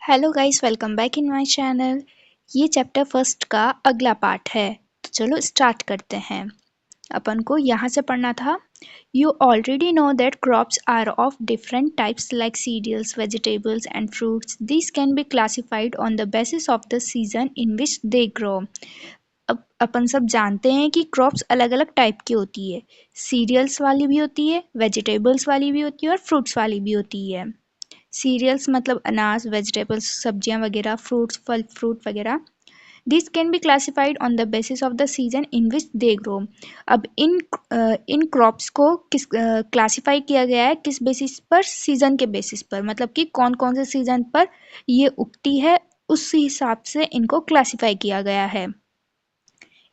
Hello guys, welcome back in my channel. ये chapter first का अगला पार्ट है। तो चलो स्टार्ट करते हैं। अपन को यहाँ से पढ़ना था। You already know that crops are of different types like cereals, vegetables and fruits. This can be classified on the basis of the season in which they grow. अब अपन सब जानते हैं कि क्रॉप्स अलग अलग टाइप की होती है। सीरियल्स वाली भी होती है, वेजिटेबल्स वाली भी होती है और फ्रूट्स वाली भी होती है। सीरियल्स मतलब अनाज, वेजिटेबल्स, सब्जियां वगैरह, फ्रूट्स, फल फ्रूट वगैरह। This can be classified on the basis of the season in which they grow. अब इन क्रॉप्स को किस क्लासिफाई किया गया है, किस बेसिस पर? सीजन के बेसिस पर, मतलब कि कौन कौन से सीजन पर ये उगती है उस हिसाब से इनको क्लासिफाई किया गया है।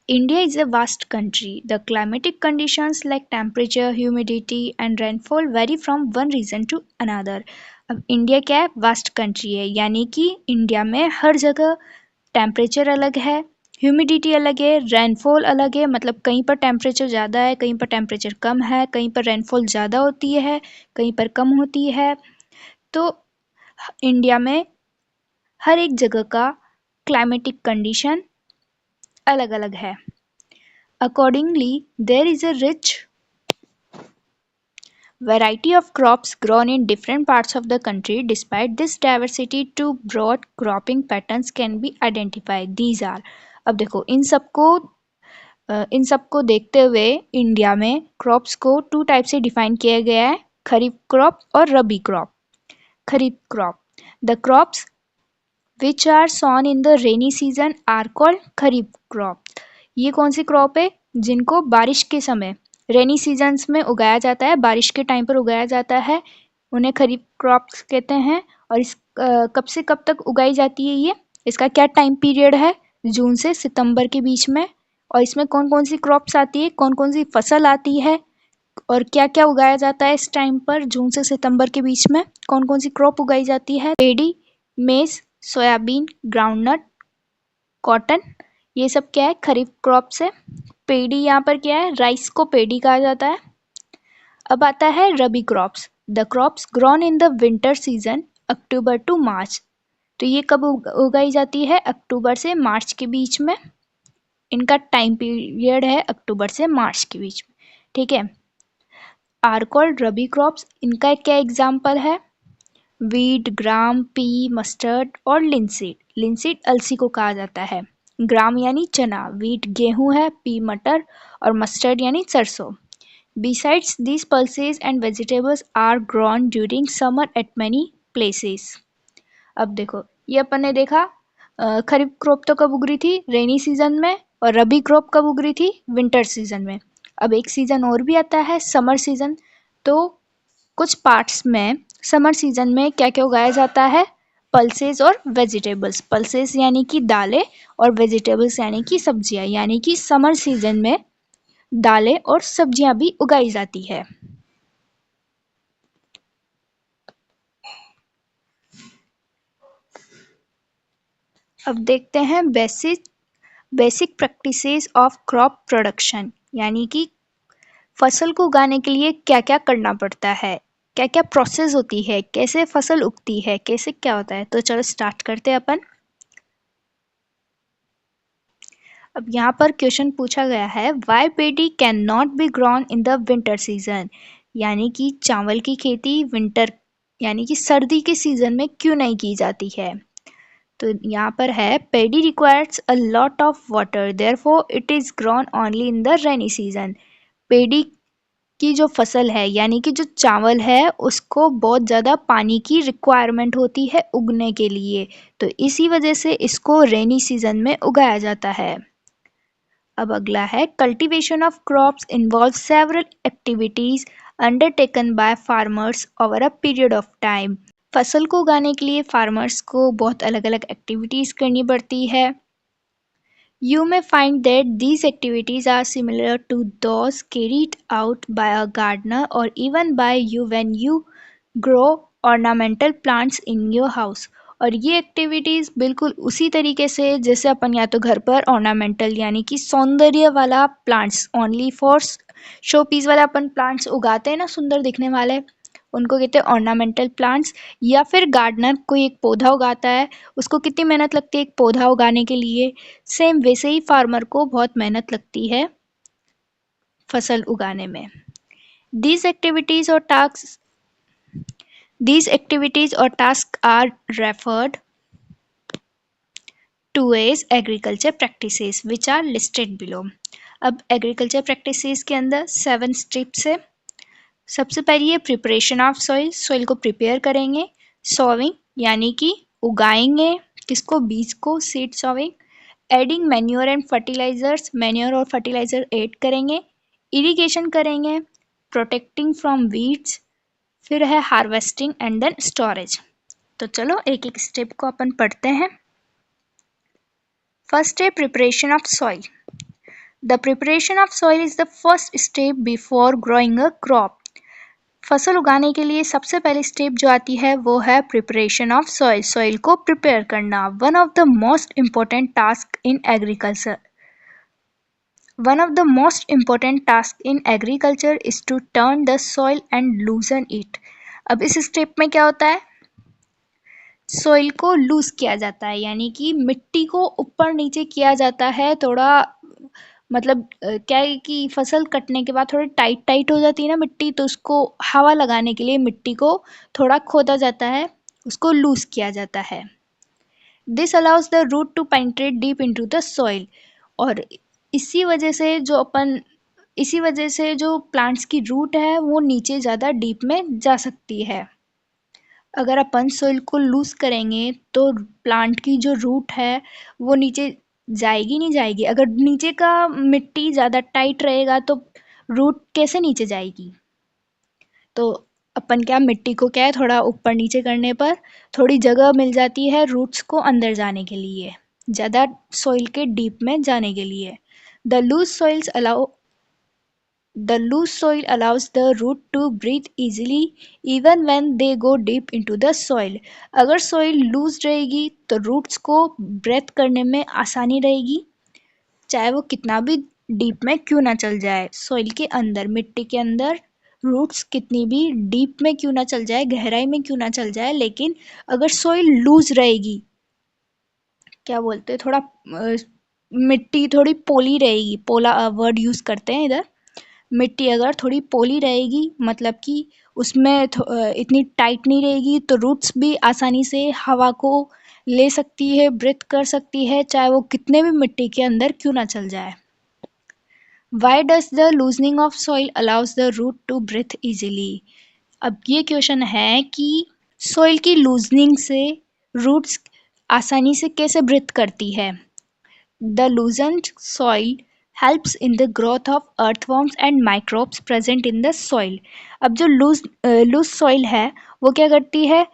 India is a vast country. The climatic conditions like temperature, humidity and rainfall vary from one region to another. अब इंडिया क्या है? वास्ट कंट्री है, यानी कि इंडिया में हर जगह टेम्परेचर अलग है, ह्यूमिडिटी अलग है, रेनफॉल अलग है। मतलब कहीं पर टेम्परेचर ज़्यादा है, कहीं पर टेम्परेचर कम है, कहीं पर रेनफॉल ज़्यादा होती है, कहीं पर कम होती है। तो इंडिया में हर एक जगह का क्लाइमेटिक कंडीशन अलग अलग है। Accordingly, there is a rich variety of crops grown in different parts of the country. Despite this diversity, two broad cropping patterns can be identified. These are, अब देखो इन सबको देखते हुए इंडिया में क्रॉप्स को टू टाइप से define किया गया है: खरीफ क्रॉप और rabi crop. Kharif crop, the crops which are sown in the rainy season are called kharif crop. ये कौन सी क्रॉप है? जिनको बारिश के समय, रेनी सीजन्स में उगाया जाता है, बारिश के टाइम पर उगाया जाता है, उन्हें खरीफ क्रॉप्स कहते हैं। और इस कब से कब तक उगाई जाती है ये? इसका क्या टाइम पीरियड है? जून से सितंबर के बीच में। और इसमें कौन कौन सी क्रॉप्स आती है, कौन कौन सी फसल आती है और क्या क्या उगाया जाता है इस टाइम पर, जून से सितंबर के बीच में कौन कौन सी क्रॉप उगाई जाती है? पेडी, मेज, सोयाबीन, ग्राउंडनट, कॉटन, ये सब क्या है? खरीफ क्रॉप से। पेडी यहाँ पर क्या है? राइस को पेडी कहा जाता है। अब आता है rabi crops, the crops grown in the winter season October to March. तो ये कब उगाई जाती है? अक्टूबर से मार्च के बीच में। इनका टाइम पीरियड है अक्टूबर से मार्च के बीच में, ठीक है। आर कॉल्ड रबी क्रॉप्स, इनका क्या एग्जाम्पल है? वीट, ग्राम, पी, मस्टर्ड और लिनसीड। लिनसीड अलसी को कहा जाता है। ग्राम यानी चना, वीट गेहूं है, पी मटर और मस्टर्ड यानी सरसों। Besides these pulses and vegetables are grown during summer at many places. अब देखो, ये अपन ने देखा खरीफ क्रॉप तो कब उग रही थी? रेनी सीजन में। और रबी क्रॉप कब उग रही थी? विंटर सीजन में। अब एक सीजन और भी आता है, समर सीजन। तो कुछ पार्ट्स में समर सीजन में क्या क्या उगाया जाता है? पल्सेस और वेजिटेबल्स। पल्सेस यानी कि दालें और वेजिटेबल्स यानी कि सब्जियां, यानी कि समर सीजन में दालें और सब्जियां भी उगाई जाती है। अब देखते हैं basic practices of crop production, यानी कि फसल को उगाने के लिए क्या क्या करना पड़ता है, क्या क्या प्रोसेस होती है, कैसे फसल उगती है, कैसे क्या होता है। तो चलो स्टार्ट करते हैं अपन। अब यहाँ पर क्वेश्चन पूछा गया है, why paddy can not be grown in the winter season, यानी कि चावल की खेती विंटर यानी कि सर्दी के सीजन में क्यों नहीं की जाती है। तो यहाँ पर है, paddy requires a lot of water, therefore it is grown only in the rainy season. Paddy की जो फसल है, यानी कि जो चावल है, उसको बहुत ज़्यादा पानी की रिक्वायरमेंट होती है उगने के लिए, तो इसी वजह से इसको रेनी सीजन में उगाया जाता है। अब अगला है, cultivation of crops involve several activities undertaken by farmers over a period of time. फसल को उगाने के लिए फार्मर्स को बहुत अलग अलग एक्टिविटीज करनी पड़ती है। You may find that these activities are similar to those carried out by a gardener or even by you when you grow ornamental plants in your house। और ये एक्टिविटीज़ बिल्कुल उसी तरीके से जैसे अपन या तो घर पर ऑर्नामेंटल यानी कि सौंदर्य वाला plants, only for show piece वाला अपन प्लांट्स उगाते हैं ना, सुंदर दिखने वाले, उनको कहते हैं ऑर्नामेंटल प्लांट्स। या फिर गार्डनर कोई एक पौधा उगाता है, उसको कितनी मेहनत लगती है एक पौधा उगाने के लिए, सेम वैसे ही फार्मर को बहुत मेहनत लगती है फसल उगाने में। These activities or tasks these activities or tasks are referred to as agriculture practices which are listed below। अब एग्रीकल्चर प्रैक्टिसेस के अंदर 7 स्टेप्स है। सबसे पहली है प्रिपरेशन ऑफ सॉइल, सॉइल को प्रिपेयर करेंगे। सॉविंग यानी कि उगाएंगे, किसको, बीज को, seed sowing. Adding manure and fertilisers, manure और फर्टिलाइजर ऐड करेंगे। इरिगेशन करेंगे। प्रोटेक्टिंग फ्रॉम वीड्स, फिर है हार्वेस्टिंग एंड देन स्टोरेज। तो चलो एक एक स्टेप को अपन पढ़ते हैं। फर्स्ट है preparation of soil. The preparation of soil is the first step before growing a crop. फसल उगाने के लिए सबसे पहली स्टेप जो आती है वो है प्रिपरेशन ऑफ सॉइल, सॉइल को प्रिपेयर करना। One of the most important task in agriculture One of the most important tasks in agriculture is to turn the soil and loosen it। अब इस स्टेप में क्या होता है, सोइल को loose किया जाता है, यानी कि मिट्टी को ऊपर नीचे किया जाता है थोड़ा। मतलब क्या है कि फसल कटने के बाद थोड़ी टाइट टाइट हो जाती है ना मिट्टी, तो उसको हवा लगाने के लिए मिट्टी को थोड़ा खोदा जाता है, उसको लूज किया जाता है। This allows the root to penetrate deep into the soil. और इसी वजह से जो प्लांट्स की रूट है वो नीचे ज़्यादा डीप में जा सकती है। अगर अपन सोइल को लूज करेंगे तो प्लांट की जो रूट है वो नीचे जाएगी नहीं जाएगी। अगर नीचे का मिट्टी ज़्यादा टाइट रहेगा तो रूट कैसे नीचे जाएगी। तो अपन क्या, मिट्टी को क्या है थोड़ा ऊपर नीचे करने पर थोड़ी जगह मिल जाती है रूट्स को अंदर जाने के लिए, ज़्यादा सोइल के डीप में जाने के लिए। The loose soils allow The loose soil allows the root to breathe easily even when they go deep into the soil। अगर soil loose रहेगी तो roots को breath करने में आसानी रहेगी, चाहे वो कितना भी deep में क्यों ना चल जाए। soil के अंदर, मिट्टी के अंदर roots कितनी भी deep में क्यों ना चल जाए, गहराई में क्यों ना चल जाए, लेकिन अगर soil loose रहेगी, क्या बोलते हैं, थोड़ा मिट्टी थोड़ी पोली रहेगी, पोला वर्ड यूज़ करते हैं इधर। मिट्टी अगर थोड़ी पोली रहेगी मतलब कि उसमें इतनी टाइट नहीं रहेगी, तो रूट्स भी आसानी से हवा को ले सकती है, ब्रीथ कर सकती है, चाहे वो कितने भी मिट्टी के अंदर क्यों ना चल जाए। Why does the loosening of soil allows the root to breathe easily. अब ये क्वेश्चन है कि सॉइल की लूजनिंग से रूट्स आसानी से कैसे ब्रीथ करती है। The loosened soil helps in the growth of earthworms and microbes present in the soil। अब जो लूज सॉइल है वो क्या करती है,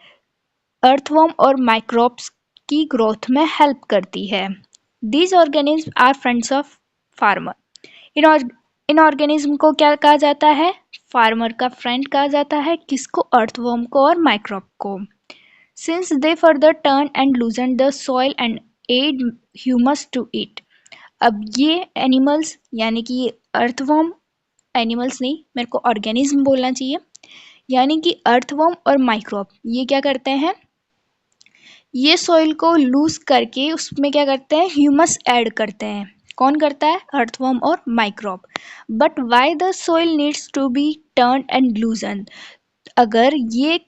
अर्थवर्म और माइक्रोब्स की ग्रोथ में हेल्प करती है। These organisms are friends of farmer। In organism को क्या कहा जाता है, फार्मर का फ्रेंड कहा जाता है, किसको, अर्थवर्म को और माइक्रोब को। Since they further turn and loosen the soil and aid humus to it। अब ये एनिमल्स यानी कि अर्थवर्म, एनिमल्स नहीं, मेरे को ऑर्गेनिज्म बोलना चाहिए, यानी कि अर्थवर्म और माइक्रोब ये क्या करते हैं, ये सॉइल को लूज करके उसमें क्या करते हैं, ह्यूमस ऐड करते हैं। कौन करता है, अर्थवर्म और microbe. But why the soil needs to be turn and loosen. अगर ये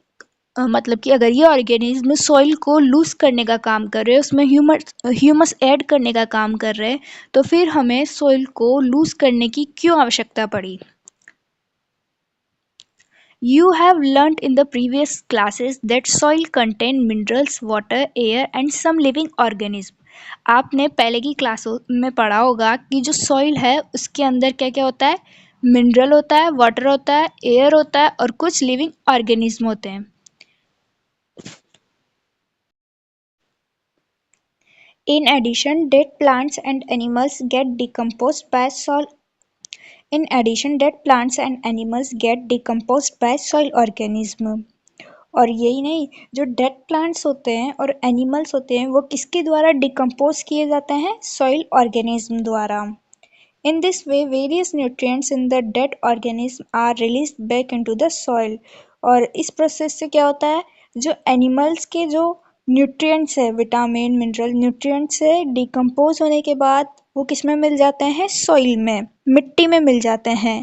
मतलब कि अगर ये ऑर्गेनिज्म सॉइल को लूज करने का काम कर रहे हैं, उसमें ह्यूमस ऐड करने का काम कर रहे हैं, तो फिर हमें सॉइल को लूज करने की क्यों आवश्यकता पड़ी। You have learnt in the previous classes that soil contain minerals, water, air and some living organism। आपने पहले की क्लासों में पढ़ा होगा कि जो सॉइल है उसके अंदर क्या क्या होता है, मिनरल होता है, वाटर होता है, एयर होता है और कुछ लिविंग ऑर्गेनिज्म होते हैं। In addition, dead plants and animals get decomposed by soil. In addition, dead plants and animals get decomposed by soil organism। और यही नहीं, जो डेड प्लांट्स होते हैं और एनिमल्स होते हैं वो किसके द्वारा डिकम्पोज किए जाते हैं, सॉइल ऑर्गेनिज्म द्वारा। In this way, various nutrients in the dead organism are released back into the soil। और इस प्रोसेस से क्या होता है, जो एनिमल्स के जो न्यूट्रिएंट्स है, विटामिन मिनरल न्यूट्रिएंट्स से डिकम्पोज होने के बाद वो किस में मिल जाते हैं, सॉइल में, मिट्टी में मिल जाते हैं।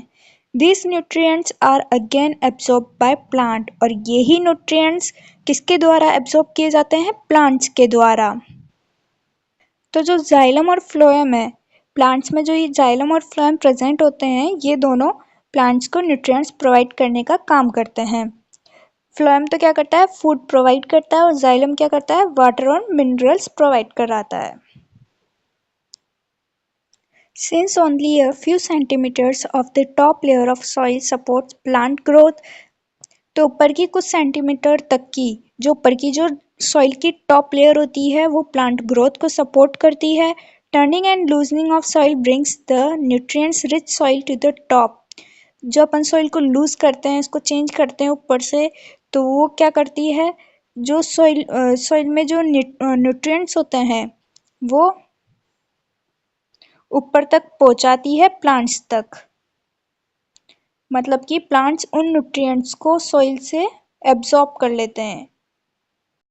These nutrients are again absorbed by plant और यही nutrients किसके द्वारा absorb किए जाते हैं, plants के द्वारा। तो जो जाइलम और फ्लोएम है, प्लांट्स में जो ये जाइलम और फ्लोएम प्रेजेंट होते हैं, ये दोनों प्लांट्स को न्यूट्रिएंट्स प्रोवाइड करने का काम करते हैं। फ्लोएम तो क्या करता है, फूड प्रोवाइड करता है, और जाइलम क्या करता है, वाटर और मिनरल्स प्रोवाइड कराता है। Since only a few centimeters of the top layer of soil supports plant growth, तो ऊपर की कुछ सेंटीमीटर तक की, जो ऊपर की जो सॉइल की टॉप लेयर होती है, वो प्लांट ग्रोथ को सपोर्ट करती है। Turning and loosening of soil brings the nutrients rich soil to the top. जो अपन सॉइल को लूज करते हैं, इसको चेंज करते हैं ऊपर से, तो वो क्या करती है, जो सॉइल में जो न्यूट्रिएंट्स होते हैं वो ऊपर तक पहुंचाती है, प्लांट्स तक। मतलब कि प्लांट्स उन न्यूट्रिएंट्स को सॉइल से एब्जॉर्ब कर लेते हैं।